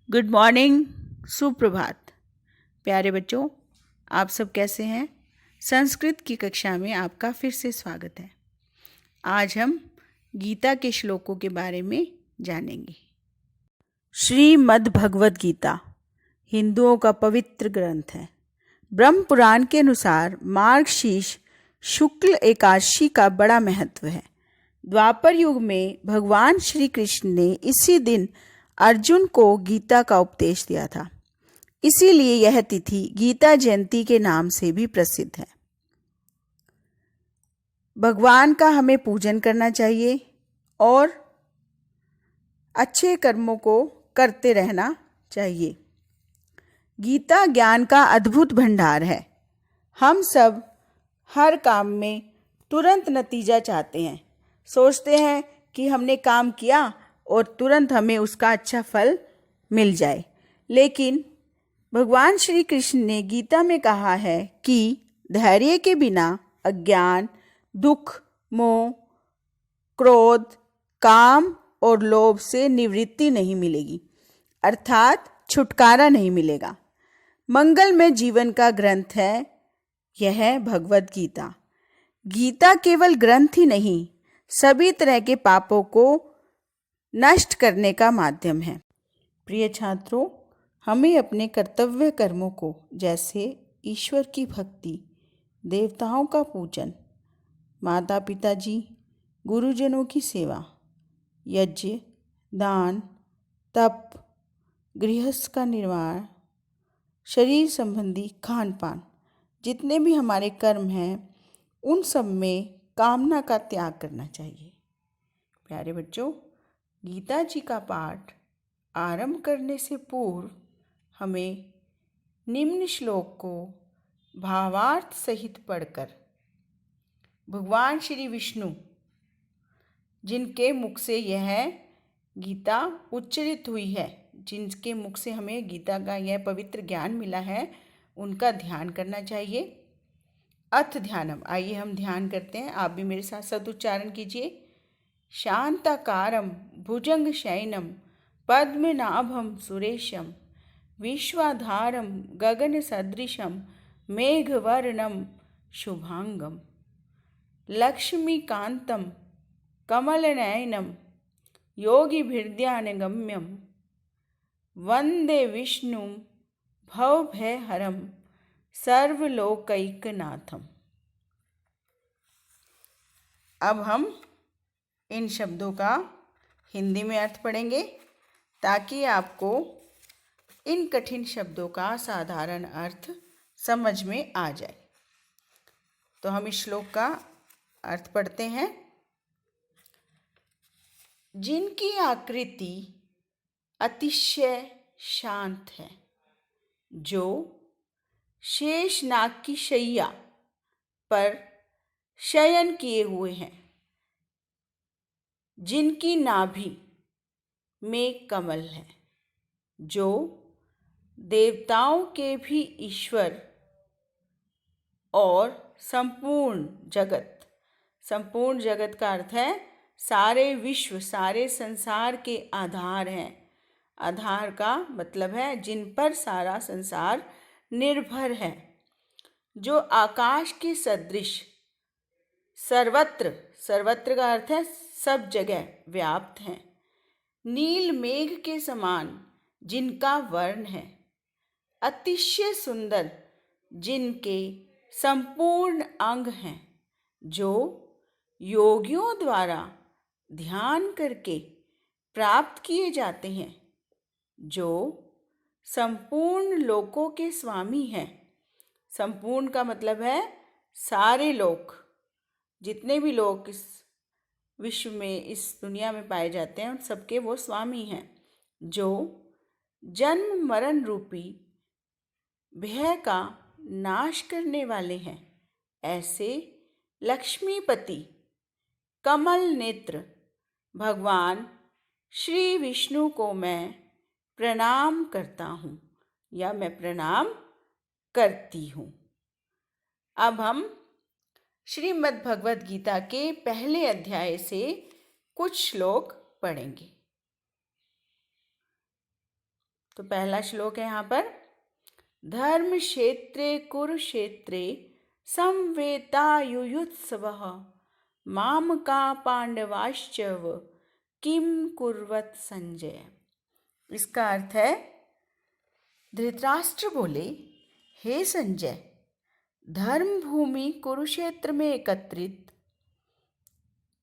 Good morning, सुप्रभात। प्यारे बच्चों, आप सब कैसे हैं? संस्कृत की कक्षा में आपका फिर से स्वागत है। आज हम गीता के श्लोकों के बारे में जानेंगे। श्रीमद् भगवद गीता हिंदुओं का पवित्र ग्रंथ है। ब्रह्म पुराण के अनुसार मार्गशीर्ष शुक्ल एकादशी का बड़ा महत्व है। द्वापर युग में भगवान श्री कृष्ण ने इसी दिन अर्जुन को गीता का उपदेश दिया था। इसीलिए यह तिथि गीता जयंती के नाम से भी प्रसिद्ध है। भगवान का हमें पूजन करना चाहिए और अच्छे कर्मों को करते रहना चाहिए। गीता ज्ञान का अद्भुत भंडार है। हम सब हर काम में तुरंत नतीजा चाहते हैं। सोचते हैं कि हमने काम किया और तुरंत हमें उसका अच्छा फल मिल जाए। लेकिन भगवान श्री कृष्ण ने गीता में कहा है कि धैर्य के बिना अज्ञान, दुख, मोह, क्रोध, काम और लोभ से निवृत्ति नहीं मिलेगी, अर्थात छुटकारा नहीं मिलेगा। मंगलमय जीवन का ग्रंथ है यह भगवद गीता। गीता केवल ग्रंथ ही नहीं, सभी तरह के पापों को नष्ट करने का माध्यम है। प्रिय छात्रों, हमें अपने कर्तव्य कर्मों को, जैसे ईश्वर की भक्ति, देवताओं का पूजन, माता पिताजी, गुरुजनों की सेवा, यज्ञ, दान, तप, गृहस्थ का निर्वाह, शरीर संबंधी खान पान, जितने भी हमारे कर्म हैं, उन सब में कामना का त्याग करना चाहिए। प्यारे बच्चों, गीता जी का पाठ आरंभ करने से पूर्व हमें निम्न श्लोक को भावार्थ सहित पढ़कर भगवान श्री विष्णु, जिनके मुख से यह गीता उच्चरित हुई है, जिनके मुख से हमें गीता का यह पवित्र ज्ञान मिला है, उनका ध्यान करना चाहिए। अथ ध्यानम, आइए हम ध्यान करते हैं। आप भी मेरे साथ सदुच्चारण कीजिए। शांताकारं भुजंग शयनम पद्मनाभं सुरेशम विश्वाधारं गगन सदृशं मेघवर्णं शुभांगम लक्ष्मीकांतं कमलनयनं योगिभिर्ध्यानगम्यं वंदे विष्णुं भवभयहरं सर्वलोकैकनाथम। अब हम इन शब्दों का हिंदी में अर्थ पढ़ेंगे ताकि आपको इन कठिन शब्दों का साधारण अर्थ समझ में आ जाए। तो हम इस श्लोक का अर्थ पढ़ते हैं। जिनकी आकृति अतिशय शांत है, जो शेषनाग की शैया पर शयन किए हुए हैं, जिनकी नाभि में कमल है, जो देवताओं के भी ईश्वर और संपूर्ण जगत का अर्थ है सारे विश्व, सारे संसार के आधार हैं। आधार का मतलब है जिन पर सारा संसार निर्भर है, जो आकाश के सदृश सर्वत्र का अर्थ है सब जगह व्याप्त हैं, नील मेघ के समान जिनका वर्ण है, अतिशय सुंदर जिनके संपूर्ण अंग हैं, जो योगियों द्वारा ध्यान करके प्राप्त किए जाते हैं, जो संपूर्ण लोकों के स्वामी हैं। संपूर्ण का मतलब है सारे लोक, जितने भी लोग इस विश्व में, इस दुनिया में पाए जाते हैं, उन सबके वो स्वामी हैं, जो जन्म मरण रूपी भय का नाश करने वाले हैं। ऐसे लक्ष्मीपति कमल नेत्र भगवान श्री विष्णु को मैं प्रणाम करता हूँ या मैं प्रणाम करती हूँ। अब हम श्रीमद् भगवद गीता के पहले अध्याय से कुछ श्लोक पढ़ेंगे। तो पहला श्लोक है यहाँ पर, धर्म क्षेत्रे कुरुक्षेत्रे संवेतायुयुत्सवः मामका पांडवाश्चैव किम कुर्वत संजय। इसका अर्थ है, धृतराष्ट्र बोले, हे संजय, धर्म भूमि कुरुक्षेत्र में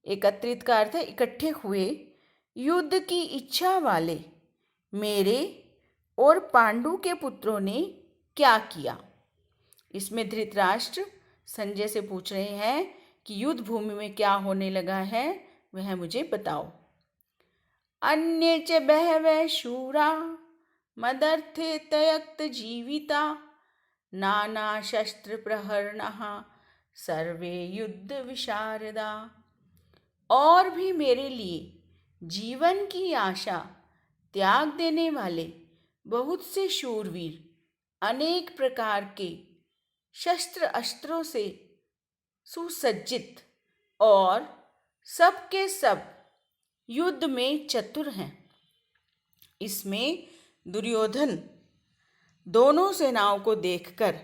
एकत्रित का अर्थ है इकट्ठे हुए युद्ध की इच्छा वाले मेरे और पांडु के पुत्रों ने क्या किया। इसमें धृतराष्ट्र संजय से पूछ रहे हैं कि युद्ध भूमि में क्या होने लगा है, वह मुझे बताओ। अन्ये च बहवः शूरा मदर्थे तयक्त जीविता नाना शस्त्र प्रहरणः सर्वे युद्ध विशारदा। और भी मेरे लिए जीवन की आशा त्याग देने वाले बहुत से शूरवीर अनेक प्रकार के शस्त्र अस्त्रों से सुसज्जित और सब के सब युद्ध में चतुर हैं। इसमें दुर्योधन दोनों सेनाओं को देखकर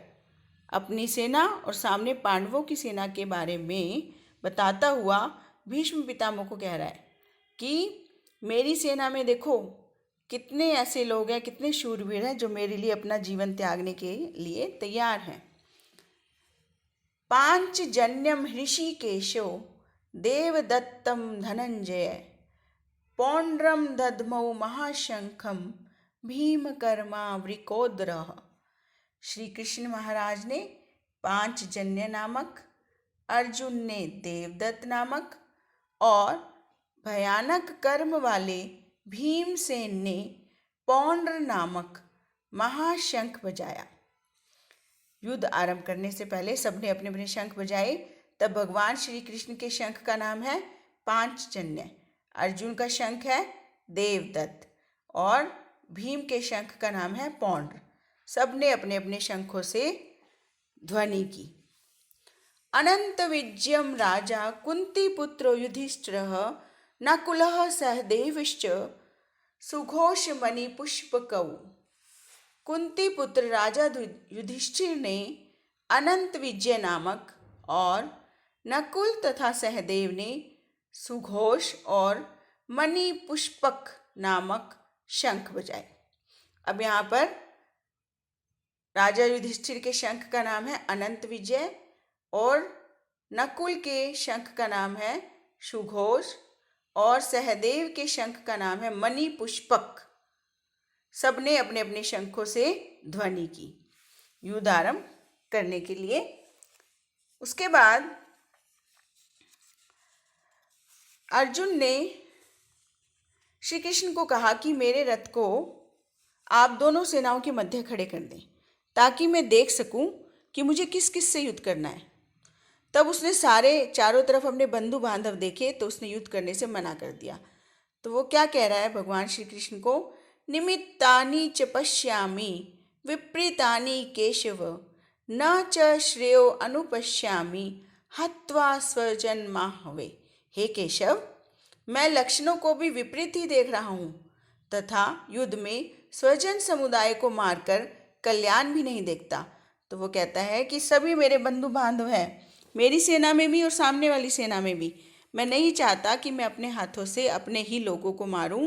अपनी सेना और सामने पांडवों की सेना के बारे में बताता हुआ भीष्म पितामह को कह रहा है कि मेरी सेना में देखो कितने ऐसे लोग हैं, कितने शूरवीर हैं जो मेरे लिए अपना जीवन त्यागने के लिए तैयार हैं। पांचजन्यम ऋषिकेशो देवदत्तम धनंजय पौंड्रम दद्मौ महाशंखम भीमकर्मा वृकोदरः। श्री कृष्ण महाराज ने पांचजन्य नामक, अर्जुन ने देवदत्त नामक और भयानक कर्म वाले भीमसेन ने पौंड्र नामक महाशंख बजाया। युद्ध आरंभ करने से पहले सबने अपने अपने शंख बजाए। तब भगवान श्री कृष्ण के शंख का नाम है पांचजन्य, अर्जुन का शंख है देवदत्त और भीम के शंख का नाम है पौंड्र। सबने अपने अपने शंखों से ध्वनि की। अनंत विजयम राजा कुंती पुत्रो युधिष्ठिरः नकुलः सहदेवश्च सुघोष मणि पुष्पकौ। कुंती पुत्र राजा युधिष्ठिर ने अनंत विजय नामक और नकुल तथा सहदेव ने सुघोष और मणि पुष्पक नामक शंख बजाए। अब यहाँ पर राजा युधिष्ठिर के शंख का नाम है अनंत विजय और नकुल के शंख का नाम है सुघोष और सहदेव के शंख का नाम है मणि पुष्पक। सबने अपने अपने शंखों से ध्वनि की युद्ध आरंभ करने के लिए। उसके बाद अर्जुन ने श्री कृष्ण को कहा कि मेरे रथ को आप दोनों सेनाओं के मध्य खड़े कर दें ताकि मैं देख सकूं कि मुझे किस किस से युद्ध करना है। तब उसने चारों तरफ अपने बंधु बांधव देखे तो उसने युद्ध करने से मना कर दिया। तो वो क्या कह रहा है भगवान श्री कृष्ण को, निमित्तानि च पश्यामि विपरीतानि केशव न च श्रेयो अनुपश्यामि हत्वा स्वजन्माहवे। हे केशव, मैं लक्षणों को भी विपरीत ही देख रहा हूँ तथा युद्ध में स्वजन समुदाय को मारकर कल्याण भी नहीं देखता। तो वो कहता है कि सभी मेरे बंधु बांधव हैं, मेरी सेना में भी और सामने वाली सेना में भी। मैं नहीं चाहता कि मैं अपने हाथों से अपने ही लोगों को मारूं